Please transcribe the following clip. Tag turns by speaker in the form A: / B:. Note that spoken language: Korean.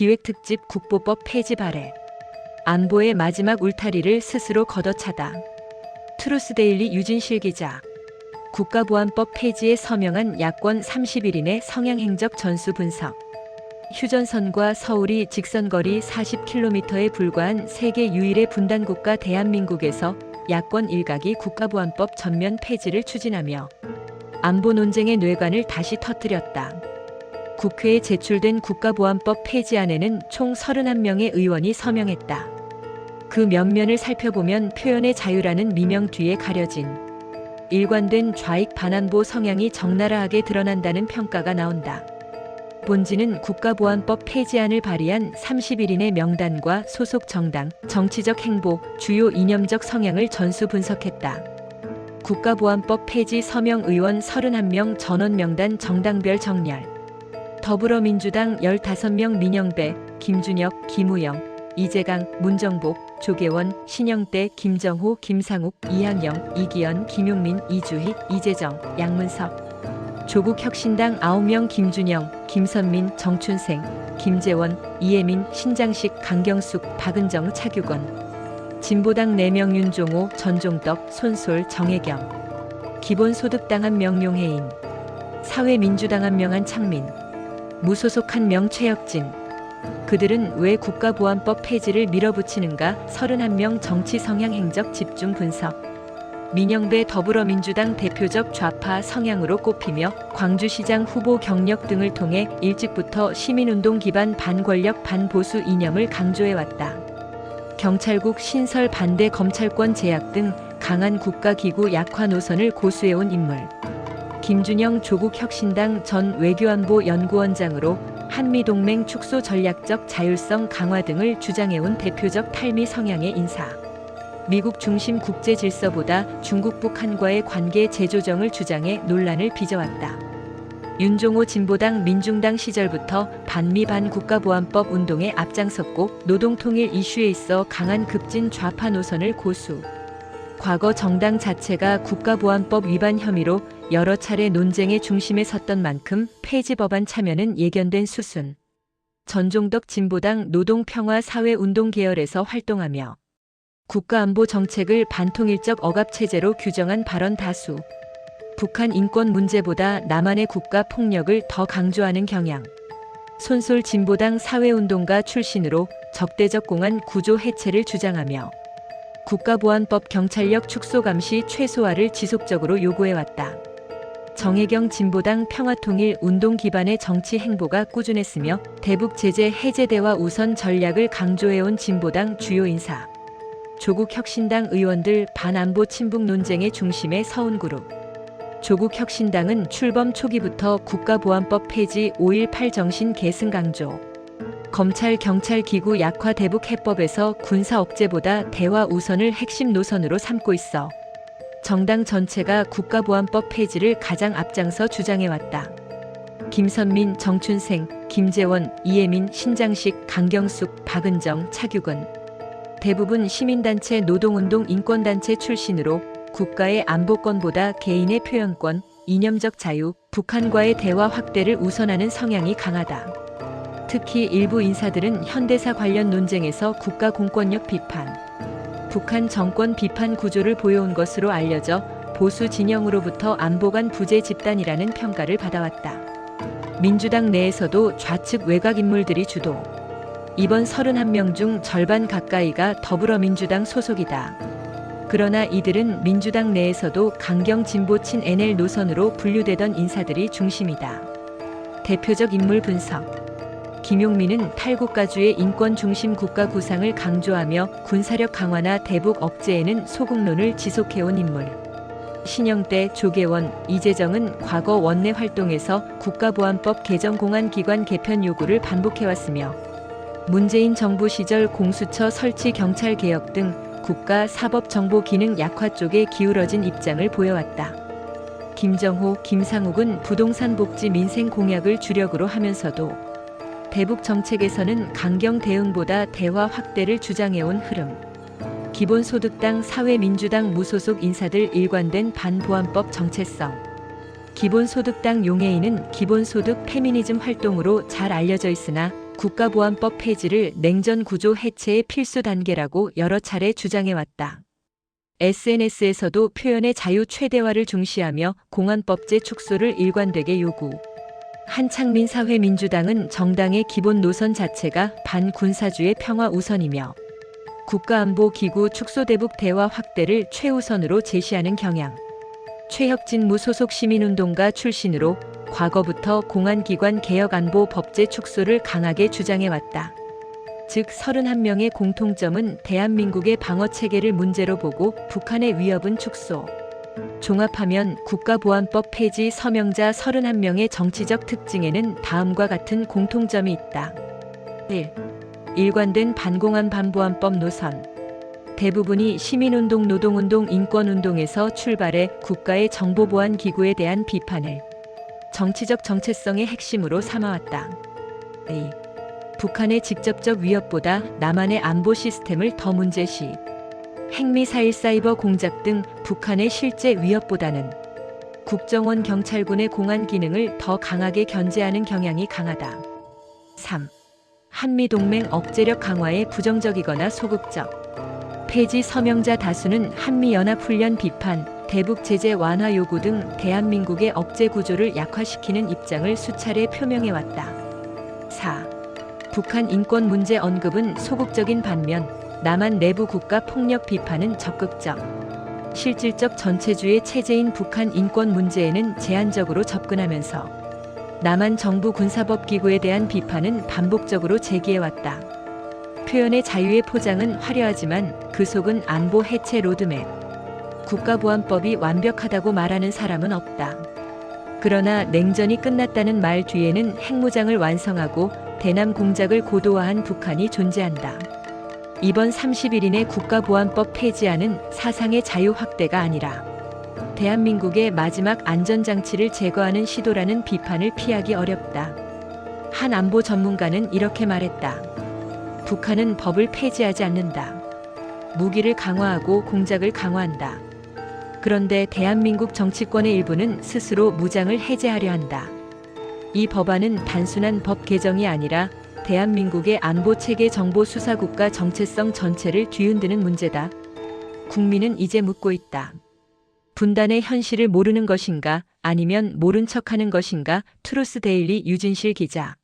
A: 기획특집 국보법 폐지 발의 안보의 마지막 울타리를 스스로 걷어차다. 트루스데일리 유진실 기자. 국가보안법 폐지에 서명한 야권 31인의 성향행적 전수 분석. 휴전선과 서울이 직선거리 40km에 불과한 세계 유일의 분단국가 대한민국에서 야권 일각이 국가보안법 전면 폐지를 추진하며 안보 논쟁의 뇌관을 다시 터뜨렸다. 국회에 제출된 국가보안법 폐지안에는 총 31명의 의원이 서명했다. 그 면면을 살펴보면 표현의 자유라는 미명 뒤에 가려진 일관된 좌익 반안보 성향이 적나라하게 드러난다는 평가가 나온다. 본지는 국가보안법 폐지안을 발의한 31인의 명단과 소속 정당, 정치적 행보, 주요 이념적 성향을 전수 분석했다. 국가보안법 폐지 서명 의원 31명 전원 명단 정당별 정렬. 더불어민주당 15명 민영배, 김준혁, 김우영, 이재강, 문정복, 조계원, 신영대, 김정호, 김상욱, 이항영, 이기현, 김용민, 이주희, 이재정, 양문석. 조국혁신당 9명 김준영, 김선민, 정춘생, 김재원, 이혜민, 신장식, 강경숙, 박은정, 차규건. 진보당 4명 윤종호, 전종덕, 손솔, 정혜경. 기본소득당 1명 용혜인. 사회민주당 1명 한창민. 무소속 1명 최혁진. 그들은 왜 국가보안법 폐지를 밀어붙이는가? 31명 정치 성향 행적 집중 분석. 민영배 더불어민주당 대표적 좌파 성향으로 꼽히며 광주시장 후보 경력 등을 통해 일찍부터 시민운동 기반 반권력 반보수 이념을 강조해왔다. 경찰국 신설 반대 검찰권 제약 등 강한 국가기구 약화 노선을 고수해온 인물. 김준영 조국혁신당 전 외교안보 연구원장으로 한미동맹 축소 전략적 자율성 강화 등을 주장해온 대표적 탈미 성향의 인사. 미국 중심 국제 질서보다 중국 북한과의 관계 재조정을 주장해 논란을 빚어왔다. 윤종호 진보당 민중당 시절부터 반미 반국가보안법 운동에 앞장섰고 노동통일 이슈에 있어 강한 급진 좌파 노선을 고수. 과거 정당 자체가 국가보안법 위반 혐의로 여러 차례 논쟁의 중심에 섰던 만큼 폐지 법안 참여는 예견된 수순. 전종덕 진보당 노동평화사회운동 계열에서 활동하며 국가안보 정책을 반통일적 억압체제로 규정한 발언 다수. 북한 인권 문제보다 남한의 국가 폭력을 더 강조하는 경향. 손솔 진보당 사회운동가 출신으로 적대적 공안 구조 해체를 주장하며 국가보안법 경찰력 축소 감시 최소화를 지속적으로 요구해왔다. 정혜경 진보당 평화통일 운동 기반의 정치 행보가 꾸준했으며 대북 제재 해제대화 우선 전략을 강조해온 진보당 주요 인사. 조국혁신당 의원들 반안보 친북 논쟁의 중심에 서운 그룹. 조국혁신당은 출범 초기부터 국가보안법 폐지 5.18 정신 계승 강조. 검찰 경찰 기구 약화 대북 해법에서 군사 억제보다 대화 우선을 핵심 노선으로 삼고 있어 정당 전체가 국가보안법 폐지를 가장 앞장서 주장해왔다. 김선민, 정춘생, 김재원, 이혜민, 신장식, 강경숙, 박은정, 차규근. 대부분 시민단체 노동운동 인권단체 출신으로 국가의 안보권보다 개인의 표현권, 이념적 자유, 북한과의 대화 확대를 우선하는 성향이 강하다. 특히 일부 인사들은 현대사 관련 논쟁에서 국가 공권력 비판, 북한 정권 비판 구조를 보여온 것으로 알려져 보수 진영으로부터 안보관 부재 집단이라는 평가를 받아왔다. 민주당 내에서도 좌측 외곽 인물들이 주도. 이번 31명 중 절반 가까이가 더불어민주당 소속이다. 그러나 이들은 민주당 내에서도 강경 진보 친 NL 노선으로 분류되던 인사들이 중심이다. 대표적 인물 분석. 김용민은 탈국가주의 인권 중심 국가 구상을 강조하며 군사력 강화나 대북 억제에는 소국론을 지속해온 인물. 신영대, 조계원, 이재정은 과거 원내 활동에서 국가보안법 개정 공안기관 개편 요구를 반복해왔으며 문재인 정부 시절 공수처 설치 경찰 개혁 등 국가 사법 정보 기능 약화 쪽에 기울어진 입장을 보여왔다. 김정호, 김상욱은 부동산 복지 민생 공약을 주력으로 하면서도 대북 정책에서는 강경 대응보다 대화 확대를 주장해온 흐름. 기본소득당 사회민주당 무소속 인사들 일관된 반보안법 정체성. 기본소득당 용해인은 기본소득 페미니즘 활동으로 잘 알려져 있으나 국가보안법 폐지를 냉전 구조 해체의 필수 단계라고 여러 차례 주장해왔다. SNS에서도 표현의 자유 최대화를 중시하며 공안법제 축소를 일관되게 요구. 한창민 사회민주당은 정당의 기본 노선 자체가 반군사주의 평화 우선이며 국가안보기구 축소대북 대화 확대를 최우선으로 제시하는 경향. 최혁진 무소속 시민운동가 출신으로 과거부터 공안기관 개혁 안보 법제 축소를 강하게 주장해왔다. 즉 31명의 공통점은 대한민국의 방어체계를 문제로 보고 북한의 위협은 축소. 종합하면 국가보안법 폐지 서명자 31명의 정치적 특징에는 다음과 같은 공통점이 있다. 1. 일관된 반공안 반보안법 노선. 대부분이 시민운동, 노동운동, 인권운동에서 출발해 국가의 정보보안 기구에 대한 비판을 정치적 정체성의 핵심으로 삼아왔다. 2. 북한의 직접적 위협보다 남한의 안보 시스템을 더 문제시. 핵미사일 사이버 공작 등 북한의 실제 위협보다는 국정원 경찰군의 공안 기능을 더 강하게 견제하는 경향이 강하다. 3. 한미동맹 억제력 강화에 부정적이거나 소극적. 폐지 서명자 다수는 한미연합훈련 비판, 대북 제재 완화 요구 등 대한민국의 억제 구조를 약화시키는 입장을 수차례 표명해왔다. 4. 북한 인권 문제 언급은 소극적인 반면 남한 내부 국가 폭력 비판은 적극적. 실질적 전체주의 체제인 북한 인권 문제에는 제한적으로 접근하면서 남한 정부 군사법 기구에 대한 비판은 반복적으로 제기해왔다. 표현의 자유의 포장은 화려하지만 그 속은 안보 해체 로드맵. 국가보안법이 완벽하다고 말하는 사람은 없다. 그러나 냉전이 끝났다는 말 뒤에는 핵무장을 완성하고 대남 공작을 고도화한 북한이 존재한다. 이번 30일인의 국가보안법 폐지안은 사상의 자유 확대가 아니라 대한민국의 마지막 안전장치를 제거하는 시도라는 비판을 피하기 어렵다. 한 안보 전문가는 이렇게 말했다. 북한은 법을 폐지하지 않는다. 무기를 강화하고 공작을 강화한다. 그런데 대한민국 정치권의 일부는 스스로 무장을 해제하려 한다. 이 법안은 단순한 법 개정이 아니라 대한민국의 안보체계 정보수사국가 정체성 전체를 뒤흔드는 문제다. 국민은 이제 묻고 있다. 분단의 현실을 모르는 것인가, 아니면 모른 척하는 것인가? 트루스데일리 유진실 기자.